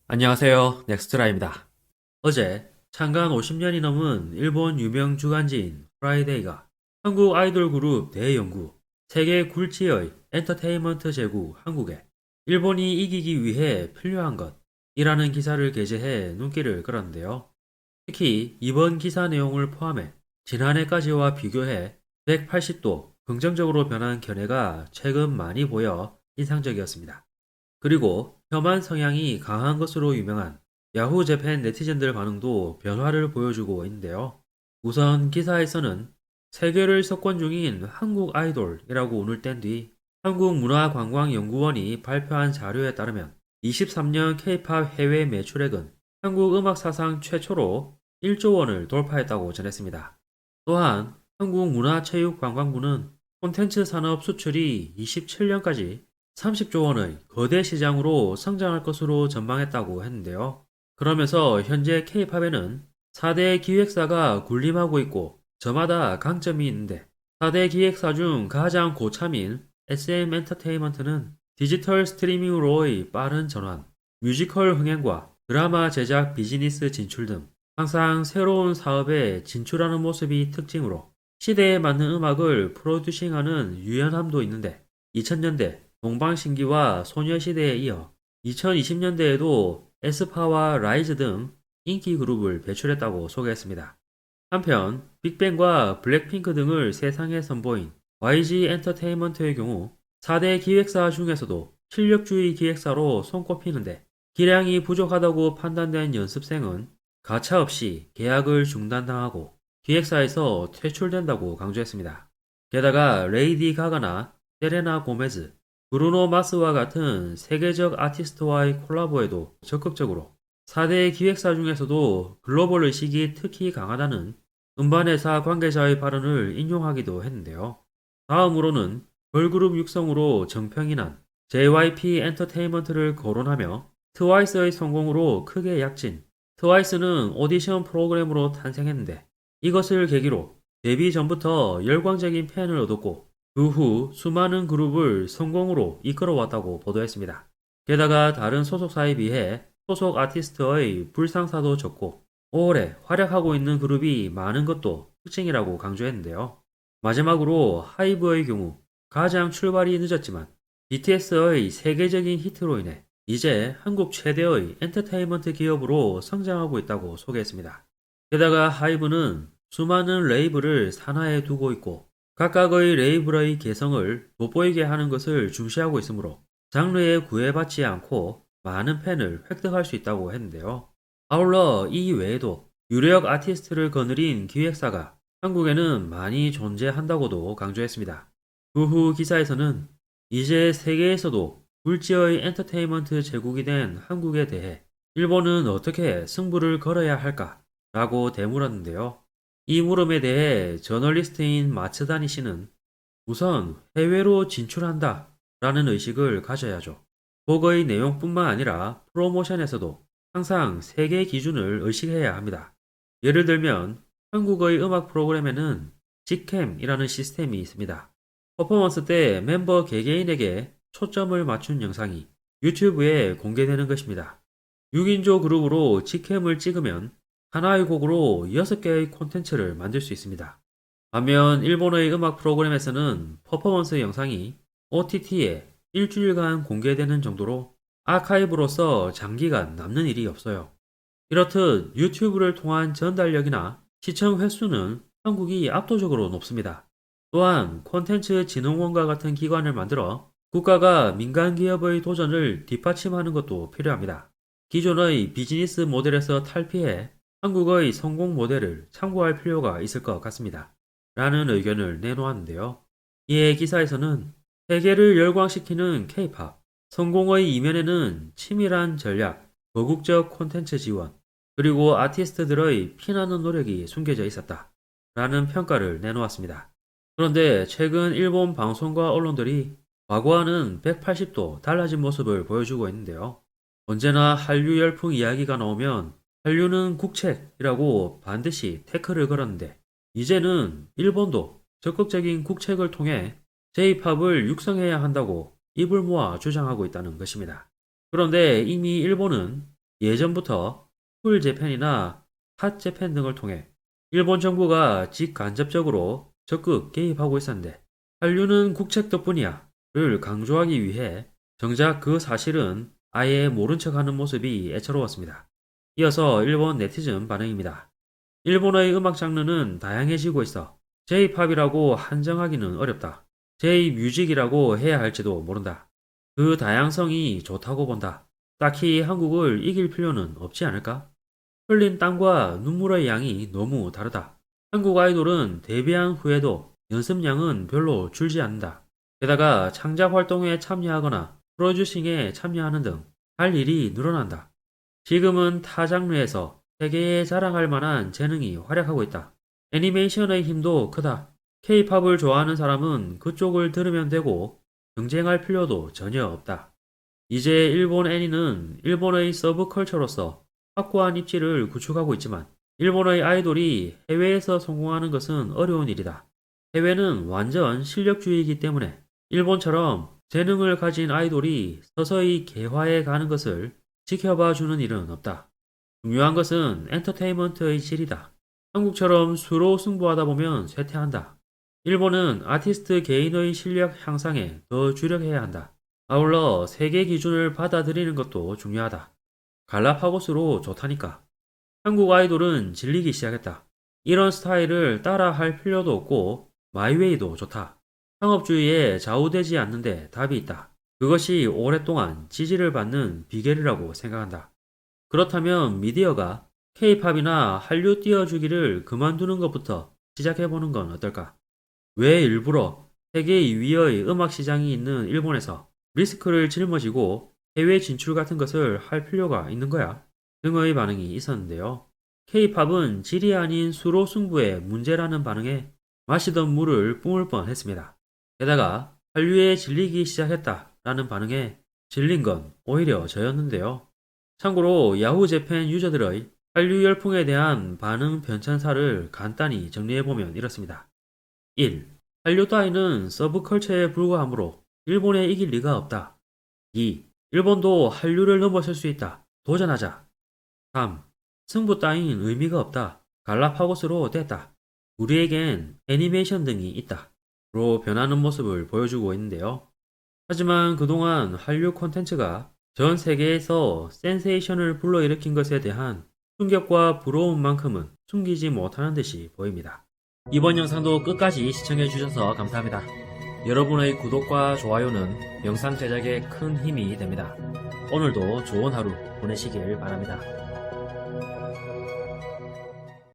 안녕하세요. 넥스트라입니다. 어제 창간 50년이 넘은 일본 유명 주간지인 프라이데이가 한국 아이돌 그룹 대연구, 세계 굴지의 엔터테인먼트 제국 한국에 일본이 이기기 위해 필요한 것이라는 기사를 게재해 눈길을 끌었는데요. 특히 이번 기사 내용을 포함해 지난해까지와 비교해 180도 긍정적으로 변한 견해가 최근 많이 보여 인상적이었습니다. 그리고 혐한 성향이 강한 것으로 유명한 야후 재팬 네티즌들 반응도 변화를 보여주고 있는데요. 우선 기사에서는 세계를 석권 중인 한국 아이돌이라고 운을 뗀 뒤 한국문화관광연구원이 발표한 자료에 따르면 23년 K-팝 해외 매출액은 한국 음악 사상 최초로 1조 원을 돌파했다고 전했습니다. 또한 한국문화체육관광부는 콘텐츠 산업 수출이 27년까지 30조 원의 거대 시장으로 성장할 것으로 전망했다고 했는데요. 그러면서 현재 K-팝에는 4대 기획사가 군림하고 있고 저마다 강점이 있는데 4대 기획사 중 가장 고참인 SM 엔터테인먼트는 디지털 스트리밍으로의 빠른 전환, 뮤지컬 흥행과 드라마 제작 비즈니스 진출 등 항상 새로운 사업에 진출하는 모습이 특징으로 시대에 맞는 음악을 프로듀싱하는 유연함도 있는데 2000년대 동방신기와 소녀시대에 이어 2020년대에도 에스파와 라이즈 등 인기 그룹을 배출했다고 소개했습니다. 한편 빅뱅과 블랙핑크 등을 세상에 선보인 YG 엔터테인먼트의 경우 4대 기획사 중에서도 실력주의 기획사로 손꼽히는데 기량이 부족하다고 판단된 연습생은 가차없이 계약을 중단당하고 기획사에서 퇴출된다고 강조했습니다. 게다가 레이디 가가나 세레나 고메즈, 브루노 마스와 같은 세계적 아티스트와의 콜라보에도 적극적으로 4대 기획사 중에서도 글로벌 의식이 특히 강하다는 음반회사 관계자의 발언을 인용하기도 했는데요. 다음으로는 걸그룹 육성으로 정평이 난 JYP 엔터테인먼트를 거론하며 트와이스의 성공으로 크게 약진, 트와이스는 오디션 프로그램으로 탄생했는데 이것을 계기로 데뷔 전부터 열광적인 팬을 얻었고 그 후 수많은 그룹을 성공으로 이끌어왔다고 보도했습니다. 게다가 다른 소속사에 비해 소속 아티스트의 불상사도 적고 오래 활약하고 있는 그룹이 많은 것도 특징이라고 강조했는데요. 마지막으로 하이브의 경우 가장 출발이 늦었지만 BTS의 세계적인 히트로 인해 이제 한국 최대의 엔터테인먼트 기업으로 성장하고 있다고 소개했습니다. 게다가 하이브는 수많은 레이블을 산하에 두고 있고 각각의 레이블의 개성을 돋보이게 하는 것을 중시하고 있으므로 장르에 구애받지 않고 많은 팬을 획득할 수 있다고 했는데요. 아울러 이 외에도 유력 아티스트를 거느린 기획사가 한국에는 많이 존재한다고도 강조했습니다. 그 후 기사에서는 이제 세계에서도 굴지의 엔터테인먼트 제국이 된 한국에 대해 일본은 어떻게 승부를 걸어야 할까? 라고 되물었는데요. 이 물음에 대해 저널리스트인 마츠다니 씨는 우선 해외로 진출한다 라는 의식을 가져야죠. 곡의 내용뿐만 아니라 프로모션에서도 항상 세계 기준을 의식해야 합니다. 예를 들면 한국의 음악 프로그램에는 직캠이라는 시스템이 있습니다. 퍼포먼스 때 멤버 개개인에게 초점을 맞춘 영상이 유튜브에 공개되는 것입니다. 6인조 그룹으로 직캠을 찍으면 하나의 곡으로 6개의 콘텐츠를 만들 수 있습니다. 반면 일본의 음악 프로그램에서는 퍼포먼스 영상이 OTT에 일주일간 공개되는 정도로 아카이브로서 장기간 남는 일이 없어요. 이렇듯 유튜브를 통한 전달력이나 시청 횟수는 한국이 압도적으로 높습니다. 또한 콘텐츠 진흥원과 같은 기관을 만들어 국가가 민간 기업의 도전을 뒷받침하는 것도 필요합니다. 기존의 비즈니스 모델에서 탈피해 한국의 성공 모델을 참고할 필요가 있을 것 같습니다. 라는 의견을 내놓았는데요. 이에 기사에서는 세계를 열광시키는 K-팝, 성공의 이면에는 치밀한 전략, 거국적 콘텐츠 지원, 그리고 아티스트들의 피나는 노력이 숨겨져 있었다. 라는 평가를 내놓았습니다. 그런데 최근 일본 방송과 언론들이 과거와는 180도 달라진 모습을 보여주고 있는데요. 언제나 한류 열풍 이야기가 나오면 한류는 국책이라고 반드시 태클을 걸었는데 이제는 일본도 적극적인 국책을 통해 J-팝을 육성해야 한다고 입을 모아 주장하고 있다는 것입니다. 그런데 이미 일본은 예전부터 쿨 재팬이나 핫 재팬 등을 통해 일본 정부가 직간접적으로 적극 개입하고 있었는데 한류는 국책 덕분이야를 강조하기 위해 정작 그 사실은 아예 모른 척하는 모습이 애처로웠습니다. 이어서 일본 네티즌 반응입니다. 일본의 음악 장르는 다양해지고 있어 J-팝이라고 한정하기는 어렵다. J-뮤직이라고 해야 할지도 모른다. 그 다양성이 좋다고 본다. 딱히 한국을 이길 필요는 없지 않을까? 흘린 땀과 눈물의 양이 너무 다르다. 한국 아이돌은 데뷔한 후에도 연습량은 별로 줄지 않는다. 게다가 창작 활동에 참여하거나 프로듀싱에 참여하는 등 할 일이 늘어난다. 지금은 타 장르에서 세계에 자랑할 만한 재능이 활약하고 있다. 애니메이션의 힘도 크다. K-팝을 좋아하는 사람은 그쪽을 들으면 되고 경쟁할 필요도 전혀 없다. 이제 일본 애니는 일본의 서브컬처로서 확고한 입지를 구축하고 있지만 일본의 아이돌이 해외에서 성공하는 것은 어려운 일이다. 해외는 완전 실력주의이기 때문에 일본처럼 재능을 가진 아이돌이 서서히 개화해 가는 것을 지켜봐 주는 일은 없다. 중요한 것은 엔터테인먼트의 질이다. 한국처럼 수로 승부하다 보면 쇠퇴한다. 일본은 아티스트 개인의 실력 향상에 더 주력해야 한다. 아울러 세계 기준을 받아들이는 것도 중요하다. 갈라파고스로 좋다니까. 한국 아이돌은 질리기 시작했다. 이런 스타일을 따라 할 필요도 없고 마이웨이도 좋다. 상업주의에 좌우되지 않는데 답이 있다. 그것이 오랫동안 지지를 받는 비결이라고 생각한다. 그렇다면 미디어가 K-팝이나 한류 띄워주기를 그만두는 것부터 시작해보는 건 어떨까? 왜 일부러 세계 2위의 음악 시장이 있는 일본에서 리스크를 짊어지고 해외 진출 같은 것을 할 필요가 있는 거야? 등의 반응이 있었는데요. K-팝은 질이 아닌 수로 승부의 문제라는 반응에 마시던 물을 뿜을 뻔했습니다. 게다가 한류에 질리기 시작했다라는 반응에 질린 건 오히려 저였는데요. 참고로 야후 재팬 유저들의 한류 열풍에 대한 반응 편찬사를 간단히 정리해보면 이렇습니다. 1. 한류 따위는 서브컬처에 불과하므로 일본에 이길 리가 없다. 2. 일본도 한류를 넘어설 수 있다. 도전하자. 3. 승부 따윈 의미가 없다. 갈라파고스로 됐다. 우리에겐 애니메이션 등이 있다. 로 변하는 모습을 보여주고 있는데요. 하지만 그동안 한류 콘텐츠가 전 세계에서 센세이션을 불러일으킨 것에 대한 충격과 부러움만큼은 숨기지 못하는 듯이 보입니다. 이번 영상도 끝까지 시청해주셔서 감사합니다. 여러분의 구독과 좋아요는 영상 제작에 큰 힘이 됩니다. 오늘도 좋은 하루 보내시길 바랍니다.